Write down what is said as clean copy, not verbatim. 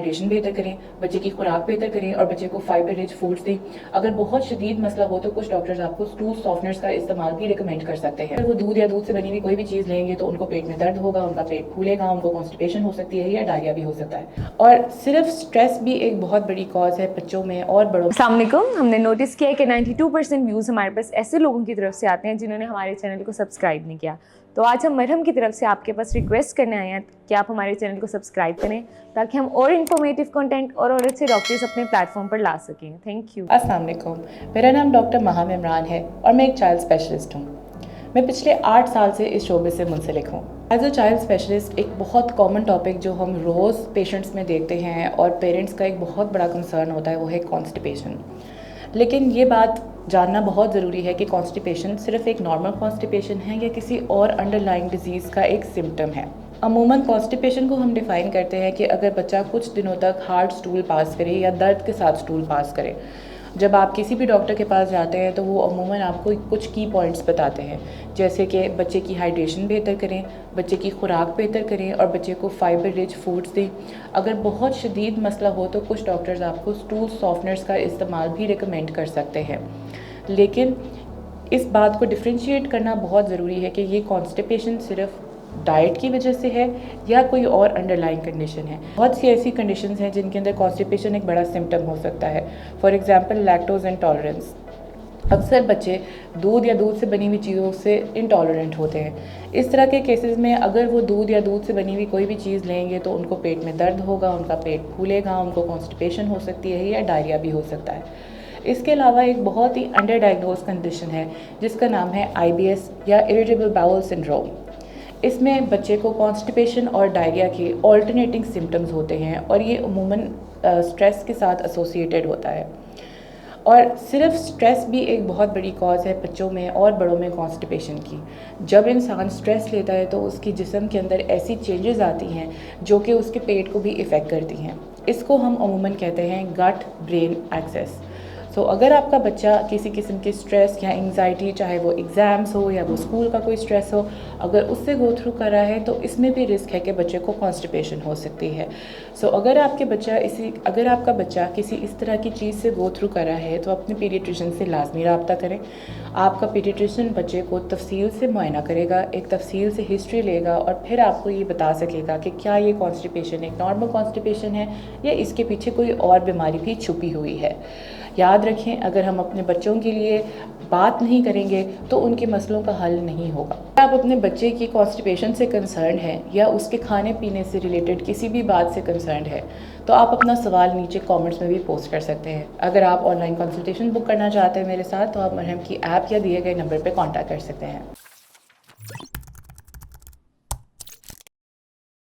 Hydration बेहतर करें, बच्चे की खुराक बेहतर करें और बच्चे को फाइबर रिच फूड्स दें। अगर बहुत शदीद मसला हो तो कुछ डॉक्टर्स आपको स्टूल सॉफ्टनर्स का इस्तेमाल भी रिकमेंड कर सकते हैं। अगर वो दूध या दूध से बनी हुई कोई भी चीज़ लेंगे तो उनको पेट में दर्द होगा, उनका पेट फूलेगा, उनको कॉन्स्टिपेशन हो सकती है या डायरिया भी हो सकता है। और सिर्फ स्ट्रेस भी एक बहुत बड़ी कॉज है बच्चों में और बड़ों में। अस्सलाम वालेकुम। हमने नोटिस किया है कि 92% व्यूज़ हमारे पास ऐसे लोगों की तरफ से आते हैं जिन्होंने हमारे चैनल को सब्सक्राइब नहीं किया। तो आज हम मरहम की तरफ से आपके पास रिक्वेस्ट करने आए हैं कि आप हमारे चैनल को सब्सक्राइब करें ताकि हम और इन्फॉर्मेटिव कंटेंट और अच्छे डॉक्टर्स अपने प्लेटफॉर्म पर ला सकें। Thank you. अस्सलाम वालेकुम, मेरा नाम डॉक्टर महाम इमरान है और मैं एक चाइल्ड स्पेशलिस्ट हूँ। मैं पिछले 8 साल से इस शोबे से मुंसलिक हूँ। एज अ चाइल्ड स्पेशलिस्ट एक बहुत कॉमन टॉपिक जो हम रोज़ पेशेंट्स में देखते हैं और पेरेंट्स का एक बहुत बड़ा कंसर्न होता है वो है कॉन्स्टिपेशन। लेकिन ये बात जानना बहुत ज़रूरी है कि कॉन्स्टिपेशन सिर्फ एक नॉर्मल कॉन्स्टिपेशन है या किसी और अंडरलाइंग डिजीज़ का एक सिम्टम है। अमूमन कॉन्स्टिपेशन को हम डिफ़ाइन करते हैं कि अगर बच्चा कुछ दिनों तक हार्ड स्टूल पास करे या दर्द के साथ स्टूल पास करे। जब आप किसी भी डॉक्टर के पास जाते हैं तो वो अमूमन आपको कुछ की पॉइंट्स बताते हैं, जैसे कि बच्चे की हाइड्रेशन बेहतर करें, बच्चे की खुराक बेहतर करें और बच्चे को फाइबर रिच फूड्स दें। अगर बहुत शदीद मसला हो तो कुछ डॉक्टर्स आपको स्टूल सॉफ्टनर्स का इस्तेमाल भी रिकमेंड कर सकते हैं। लेकिन इस बात को डिफ्रेंशिएट करना बहुत ज़रूरी है कि ये कॉन्स्टिपेशन सिर्फ डाइट की वजह से है या कोई और अंडरलाइंग कंडीशन है। बहुत सी ऐसी कंडीशंस हैं जिनके अंदर कॉन्स्टिपेशन एक बड़ा सिम्टम हो सकता है। For example lactose intolerance. अक्सर बच्चे दूध या दूध से बनी हुई चीज़ों से इंटॉलरेंट होते हैं। इस तरह के केसेस में अगर वो दूध या दूध से बनी हुई कोई भी चीज़ लेंगे तो उनको पेट में दर्द होगा, उनका पेट फूलेगा, उनको कॉन्स्टिपेशन हो सकती है या डायरिया भी हो सकता है। इसके अलावा एक बहुत ही अंडर डायग्नोज कंडीशन है जिसका नाम है IBS या इरिटेबल बाउल सिंड्रोम। इसमें बच्चे को कॉन्स्टिपेशन और डायरिया के ऑल्टरनेटिंग सिम्टम्स होते हैं और ये अमूमन स्ट्रेस के साथ एसोसिएटेड होता है। और सिर्फ स्ट्रेस भी एक बहुत बड़ी कॉज है बच्चों में और बड़ों में कॉन्स्टिपेशन की। जब इंसान स्ट्रेस लेता है तो उसकी जिस्म के अंदर ऐसी चेंजेस आती हैं जो कि उसके पेट को भी इफ़ेक्ट करती हैं। इसको हम अमूमन कहते हैं गट ब्रेन एक्सेस। अगर आपका बच्चा किसी किस्म के स्ट्रेस या एंग्जाइटी, चाहे वो एग्ज़ाम्स हो या वो स्कूल का कोई स्ट्रेस हो, अगर उससे गो थ्रू कर रहा है तो इसमें भी रिस्क है कि बच्चे को कॉन्स्टिपेशन हो सकती है। अगर आपका बच्चा किसी इस तरह की चीज़ से गो थ्रू कर रहा है तो अपने पीडियाट्रिशियन से लाजमी रब्ता करें। आपका पीडियाट्रिशियन बच्चे को तफसील से मुआयना करेगा, एक तफसील से हिस्ट्री लेगा और फिर आपको ये बता सकेगा कि क्या ये कॉन्स्टिपेशन एक नॉर्मल कॉन्स्टिपेशन है या इसके पीछे कोई और बीमारी भी छुपी हुई है। याद रखें, अगर हम अपने बच्चों के लिए बात नहीं करेंगे तो उनके मसलों का हल नहीं होगा। आप अपने बच्चे की कॉन्स्टिपेशन से कंसर्न है या उसके खाने पीने से रिलेटेड किसी भी बात से कंसर्न है तो आप अपना सवाल नीचे कमेंट्स में भी पोस्ट कर सकते हैं। अगर आप ऑनलाइन कंसल्टेशन बुक करना चाहते हैं मेरे साथ तो आप मरहम की ऐप या दिए गए नंबर पर कॉन्टैक्ट कर सकते हैं।